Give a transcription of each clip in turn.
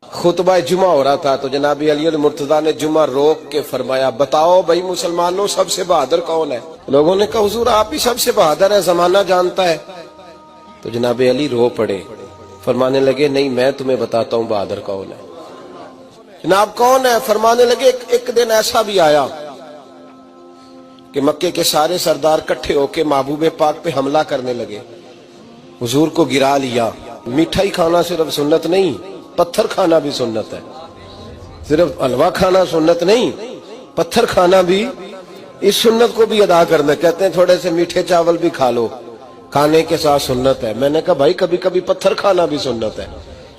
खुतबा जुमा हो रहा था तो जनाब अली मुर्तजा ने जुमा रोक के फरमाया, बताओ भाई मुसलमानों सबसे बहादुर कौन है? लोगों ने कहा हुजूर आप ही सबसे बहादुर है, जमाना जानता है। तो जनाब अली रो पड़े, फरमाने लगे नहीं मैं तुम्हें बताता हूँ बहादुर कौन है। जनाब कौन है? फरमाने लगे एक दिन ऐसा भी आया कि मक्के के सारे सरदार इकट्ठे होके महबूब पाक पे हमला करने लगे, हुजूर को गिरा लिया। मिठाई खाना सिर्फ सुन्नत नहीं, पत्थर खाना भी सुन्नत है। सिर्फ हलवा खाना सुन्नत नहीं, पत्थर खाना भी इस सुन्नत को भी अदा करना। कहते हैं थोड़े से मीठे चावल भी खा लो, खाने के साथ सुन्नत है। मैंने कहा भाई कभी कभी पत्थर खाना भी सुन्नत है,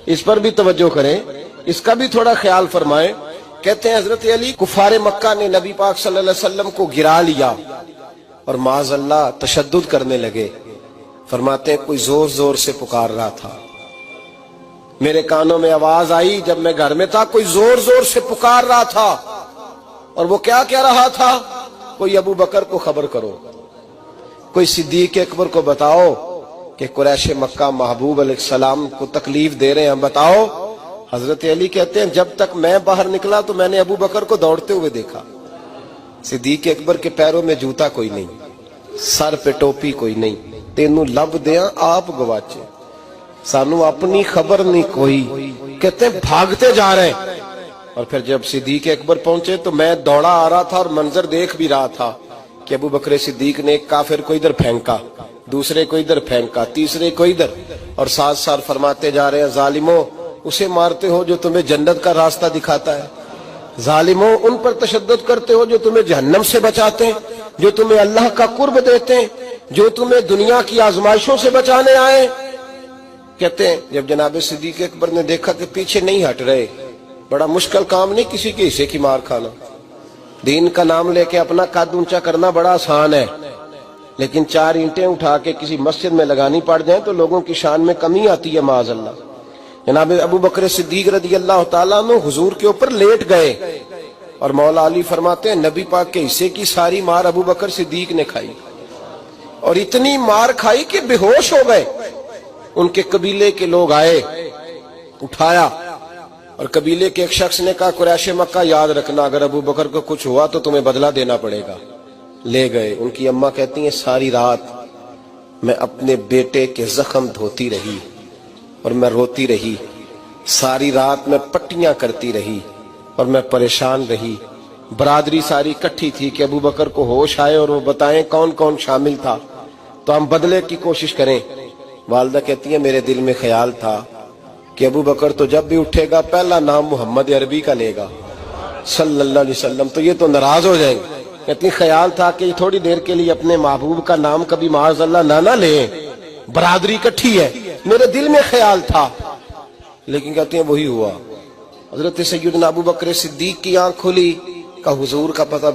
इस पर भी तवज्जो करें, इसका भी थोड़ा ख्याल फरमाएं। कहते हैं हजरत अली कुफारे मक्का ने नबी पाक सल्लल्लाहु अलैहि वसल्लम को गिरा लिया और माज़अल्लाह तशद्दुद करने लगे। फरमाते हैं कोई जोर जोर से पुकार रहा था, मेरे कानों में आवाज आई जब मैं घर में था, कोई जोर जोर से पुकार रहा था। और वो क्या कह रहा था? कोई अबू बकर को खबर करो, कोई सिद्दीक अकबर को बताओ कि कुरैश मक्का महबूब अलैहिस्सलाम को तकलीफ दे रहे हैं, बताओ। हजरत अली कहते हैं जब तक मैं बाहर निकला तो मैंने अबू बकर को दौड़ते हुए देखा। सिद्दीक अकबर के पैरों में जूता कोई नहीं, सर पे टोपी कोई नहीं, तेनू लब दिया आप गवाचे, सानू अपनी खबर नहीं कोई। कहते हैं भागते जा रहे हैं। और फिर जब सिद्दीक अकबर पहुंचे तो मैं दौड़ा आ रहा था और मंजर देख भी रहा था कि अबू बकर सिद्दीक ने एक काफिर को इधर फेंका, दूसरे को इधर फेंका, तीसरे को इधर, और साथ साथ फरमाते जा रहे हैं जालिमों उसे मारते हो जो तुम्हें जन्नत का रास्ता दिखाता है, जालिमों उन पर तशद्दुद करते हो जो तुम्हें जहन्नम से बचाते हैं, जो तुम्हें अल्लाह का कुर्ब देते हैं, जो तुम्हें दुनिया की आजमाइशों से बचाने आए। कहते हैं जब जनाब सिद्दीक अकबर ने देखा कि पीछे नहीं हट रहे, बड़ा मुश्किल काम नहीं किसी के हिस्से की मार खाना, दीन का नाम लेके अपना कद ऊंचा करना बड़ा आसान है, लेकिन 4 ईंटें उठा के किसी मस्जिद में लगानी पड़ जाए तो लोगों की शान में कमी आती है माज़अल्लाह। जनाब अबू बकर सिद्दीक रज़ी अल्लाह तआला अन्हु हुजूर के ऊपर लेट गए और मौला अली फरमाते हैं नबी पाक के हिस्से की सारी मार अबू बकर सिद्दीक ने खाई, और इतनी मार खाई कि बेहोश हो गए। उनके कबीले के लोग आए, उठाया, और कबीले के एक शख्स ने कहा कुरैश मक्का याद रखना अगर अबू बकर को कुछ हुआ तो तुम्हें बदला देना पड़ेगा। ले गए। उनकी अम्मा कहती हैं सारी रात मैं अपने बेटे के जख्म धोती रही और मैं रोती रही, सारी रात मैं पट्टियां करती रही और मैं परेशान रही। बरादरी सारी इकट्ठी थी कि अबू बकर को होश आए और वो बताएं कौन कौन शामिल था तो हम बदले की कोशिश करें। वालदा कहती है मेरे दिल में ख्याल था कि अबू बकर तो जब भी उठेगा पहला नाम मोहम्मद अरबी का लेगा सल्लल्लाहु अलैहि वसल्लम, तो ये तो नाराज हो जाएंगे। कहती ख्याल था कि थोड़ी देर के लिए अपने महबूब का नाम कभी माज़अल्लाह ना ले, बरादरी इकट्ठी है, मेरे दिल में ख्याल था। लेकिन कहते हैं वही हुआ। हजरत सैयदना अबू बकर सिद्दीक की आंख खुली, का हुजूर का पता